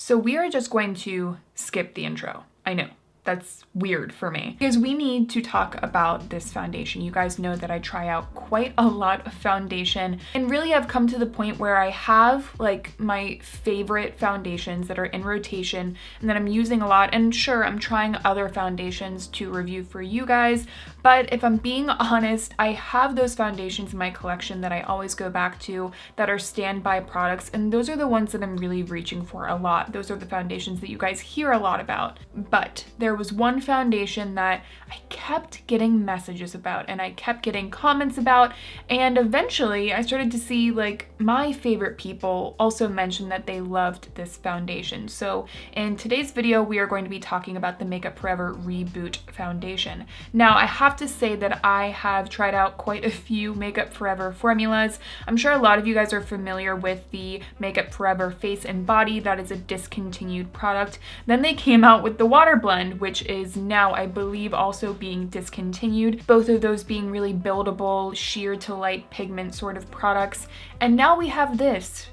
So we are just going to skip the intro. I know. That's weird for me because we need to talk about this foundation. You guys know that I try out quite a lot of foundation, and really I've come to the point where I have like my favorite foundations that are in rotation and that I'm using a lot. And sure, I'm trying other foundations to review for you guys, but if I'm being honest, I have those foundations in my collection that I always go back to that are standby products, and those are the ones that I'm really reaching for a lot. Those are the foundations that you guys hear a lot about. But there was one foundation that I kept getting messages about and I kept getting comments about, and eventually I started to see like my favorite people also mention that they loved this foundation. So in today's video, we are going to be talking about the Makeup Forever Reboot foundation. Now, I have to say that I have tried out quite a few Makeup Forever formulas. I'm sure a lot of you guys are familiar with the Makeup Forever Face and Body. That is a discontinued product. Then they came out with the Water Blend, which is now, I believe, also being discontinued. Both of those being really buildable, sheer to light pigment sort of products. And now we have this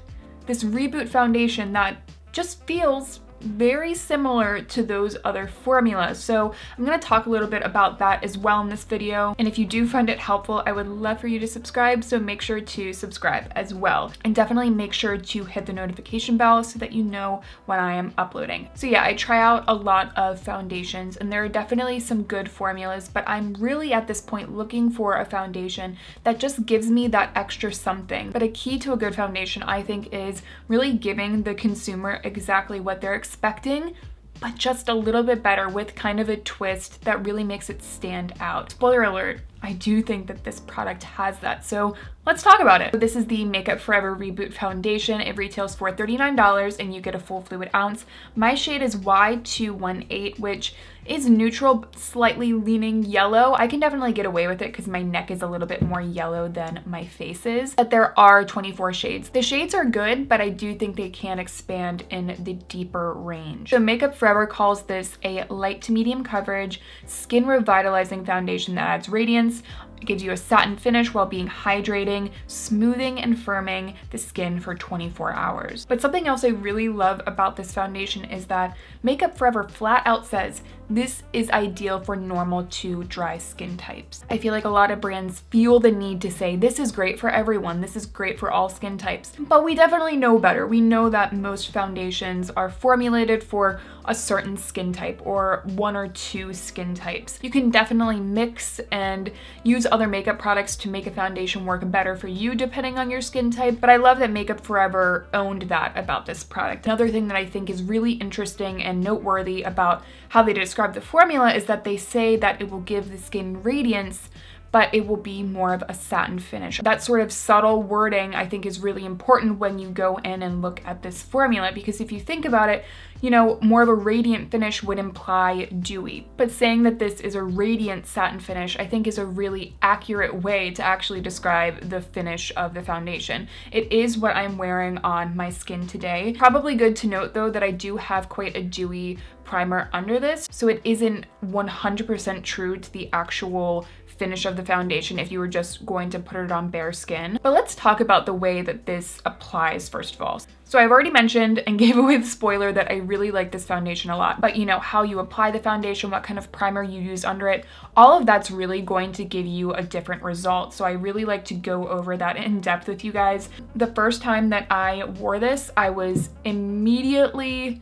Reboot foundation that just feels very similar to those other formulas. So I'm going to talk a little bit about that as well in this video. And if you do find it helpful, I would love for you to subscribe. So make sure to subscribe as well. And definitely make sure to hit the notification bell so that you know when I am uploading. So yeah, I try out a lot of foundations and there are definitely some good formulas, but I'm really at this point looking for a foundation that just gives me that extra something. But a key to a good foundation, I think, is really giving the consumer exactly what they're expecting, but just a little bit better with kind of a twist that really makes it stand out. Spoiler alert, I do think that this product has that, so let's talk about it. This is the Makeup Forever Reboot foundation. It retails for $39 and you get a full fluid ounce. My shade is Y218, which is neutral, slightly leaning yellow. I can definitely get away with it because my neck is a little bit more yellow than my face is. But there are 24 shades. The shades are good, but I do think they can expand in the deeper range. So Makeup Forever calls this a light to medium coverage, skin revitalizing foundation that adds radiance. It gives you a satin finish while being hydrating, smoothing and firming the skin for 24 hours. But something else I really love about this foundation is that Makeup Forever flat out says this is ideal for normal to dry skin types. I feel like a lot of brands feel the need to say this is great for everyone, this is great for all skin types, but we definitely know better. We know that most foundations are formulated for a certain skin type or one or two skin types. You can definitely mix and use other makeup products to make a foundation work better for you depending on your skin type, but I love that Makeup Forever owned that about this product. Another thing that I think is really interesting and noteworthy about how they describe the formula is that they say that it will give the skin radiance, but it will be more of a satin finish. That sort of subtle wording I think is really important when you go in and look at this formula, because if you think about it, you know, more of a radiant finish would imply dewy. But saying that this is a radiant satin finish, I think is a really accurate way to actually describe the finish of the foundation. It is what I'm wearing on my skin today. Probably good to note though that I do have quite a dewy primer under this, so it isn't 100% true to the actual finish of the foundation if you were just going to put it on bare skin. But let's talk about the way that this applies first of all. So I've already mentioned and gave away the spoiler that I really like this foundation a lot, but you know, how you apply the foundation, what kind of primer you use under it, all of that's really going to give you a different result. So I really like to go over that in depth with you guys. The first time that I wore this, I was immediately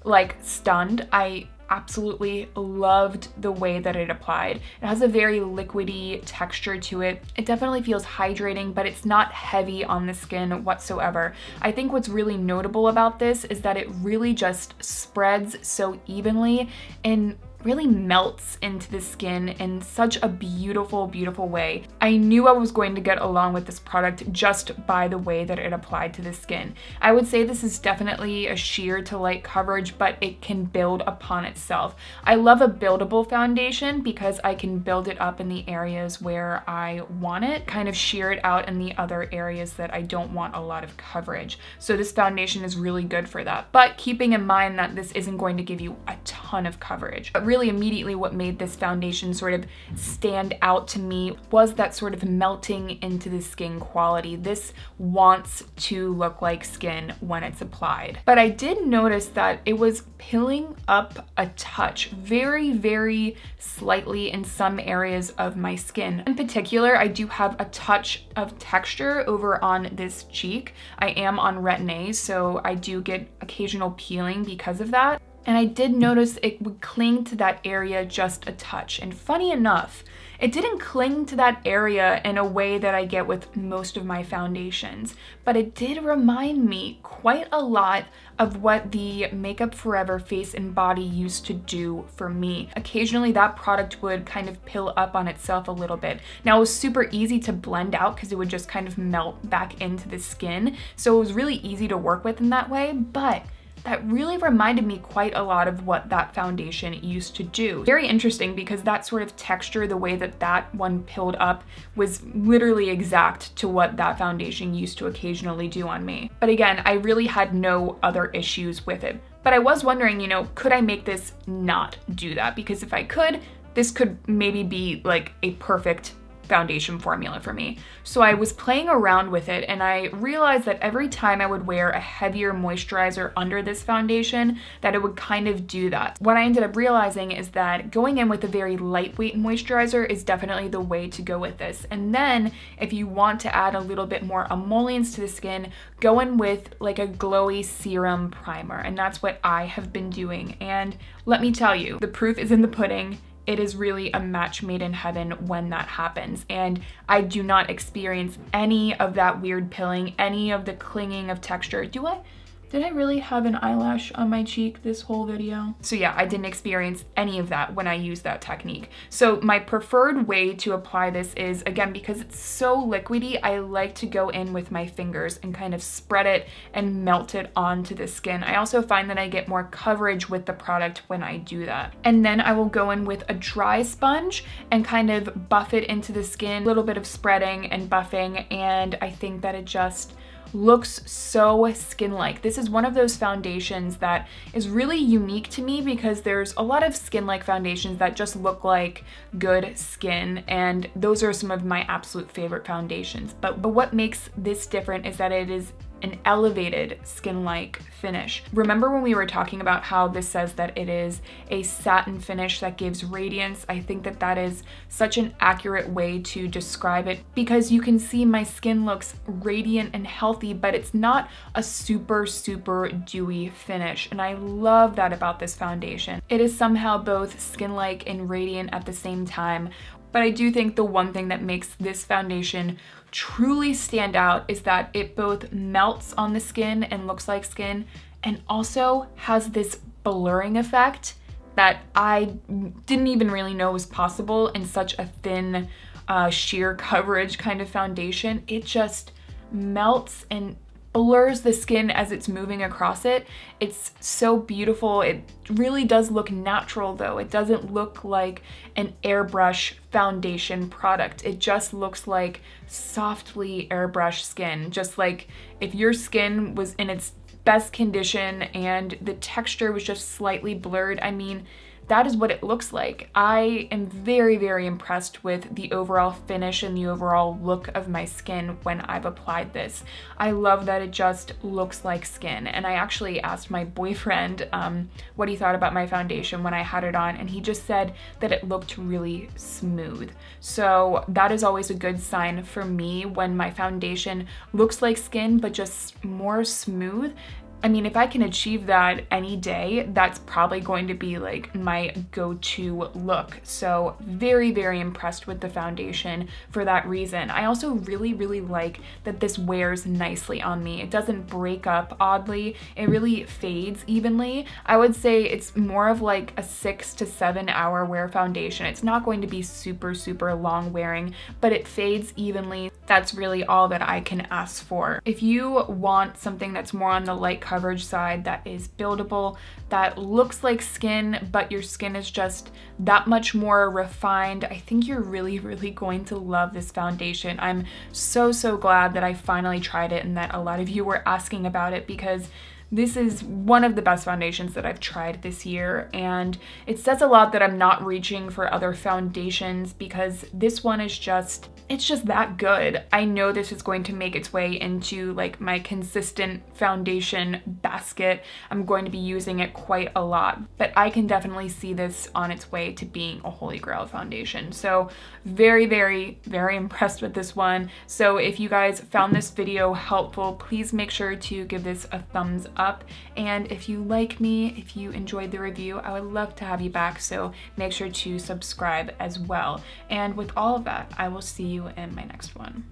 like stunned. I absolutely loved the way that it applied. It has a very liquidy texture to it. It definitely feels hydrating, but it's not heavy on the skin whatsoever. I think what's really notable about this is that it really just spreads so evenly and really melts into the skin in such a beautiful, beautiful way. I knew I was going to get along with this product just by the way that it applied to the skin. I would say this is definitely a sheer to light coverage, but it can build upon itself. I love a buildable foundation because I can build it up in the areas where I want it, kind of sheer it out in the other areas that I don't want a lot of coverage. So this foundation is really good for that. But keeping in mind that this isn't going to give you a ton ton of coverage. But really immediately what made this foundation sort of stand out to me was that sort of melting into the skin quality. This wants to look like skin when it's applied. But I did notice that it was pilling up a touch, very, very slightly in some areas of my skin. In particular, I do have a touch of texture over on this cheek. I am on retin-A, so I do get occasional peeling because of that. And I did notice it would cling to that area just a touch. And funny enough, it didn't cling to that area in a way that I get with most of my foundations, but it did remind me quite a lot of what the Makeup Forever Face and Body used to do for me. Occasionally that product would kind of pill up on itself a little bit. Now it was super easy to blend out because it would just kind of melt back into the skin. So it was really easy to work with in that way, but that really reminded me quite a lot of what that foundation used to do. Very interesting because that sort of texture, the way that that one pilled up, was literally exact to what that foundation used to occasionally do on me. But again, I really had no other issues with it. But I was wondering, you know, could I make this not do that? Because if I could, this could maybe be like a perfect foundation formula for me. So I was playing around with it and I realized that every time I would wear a heavier moisturizer under this foundation, that it would kind of do that. What I ended up realizing is that going in with a very lightweight moisturizer is definitely the way to go with this. And then if you want to add a little bit more emollients to the skin, go in with like a glowy serum primer. And that's what I have been doing. And let me tell you, the proof is in the pudding. It is really a match made in heaven when that happens. And I do not experience any of that weird pilling, any of the clinging of texture. Did I really have an eyelash on my cheek this whole video? So yeah, I didn't experience any of that when I used that technique. So my preferred way to apply this is, again, because it's so liquidy, I like to go in with my fingers and kind of spread it and melt it onto the skin. I also find that I get more coverage with the product when I do that. And then I will go in with a dry sponge and kind of buff it into the skin, a little bit of spreading and buffing, and I think that it just looks so skin-like. This is one of those foundations that is really unique to me because there's a lot of skin-like foundations that just look like good skin, and those are some of my absolute favorite foundations. But what makes this different is that it is an elevated skin-like finish. Remember when we were talking about how this says that it is a satin finish that gives radiance? I think that that is such an accurate way to describe it because you can see my skin looks radiant and healthy, but it's not a super, super dewy finish. And I love that about this foundation. It is somehow both skin-like and radiant at the same time. But I do think the one thing that makes this foundation truly stand out is that it both melts on the skin and looks like skin, and also has this blurring effect that I didn't even really know was possible in such a thin, sheer coverage kind of foundation. It just melts and blurs the skin as it's moving across it. It's so beautiful. It really does look natural though. It doesn't look like an airbrush foundation product. It just looks like softly airbrushed skin. Just like if your skin was in its best condition and the texture was just slightly blurred, I mean, that is what it looks like. I am very, very impressed with the overall finish and the overall look of my skin when I've applied this. I love that it just looks like skin. And I actually asked my boyfriend what he thought about my foundation when I had it on, and he just said that it looked really smooth. So that is always a good sign for me when my foundation looks like skin, but just more smooth. I mean, if I can achieve that any day, that's probably going to be like my go-to look. So very, very impressed with the foundation for that reason. I also really, really like that this wears nicely on me. It doesn't break up oddly. It really fades evenly. I would say it's more of like a 6 to 7 hour wear foundation. It's not going to be super, super long wearing, but it fades evenly. That's really all that I can ask for. If you want something that's more on the light coverage side, that is buildable, that looks like skin, but your skin is just that much more refined, I think you're really, really going to love this foundation. I'm so, so glad that I finally tried it and that a lot of you were asking about it, because This is one of the best foundations that I've tried this year, and it says a lot that I'm not reaching for other foundations because this one is just, it's just that good. I know this is going to make its way into like my consistent foundation basket. I'm going to be using it quite a lot, but I can definitely see this on its way to being a holy grail foundation. So very, very, very impressed with this one. So if you guys found this video helpful, please make sure to give this a thumbs up. And if you like me, if you enjoyed the review, I would love to have you back. So make sure to subscribe as well. And with all of that, I will see you in my next one.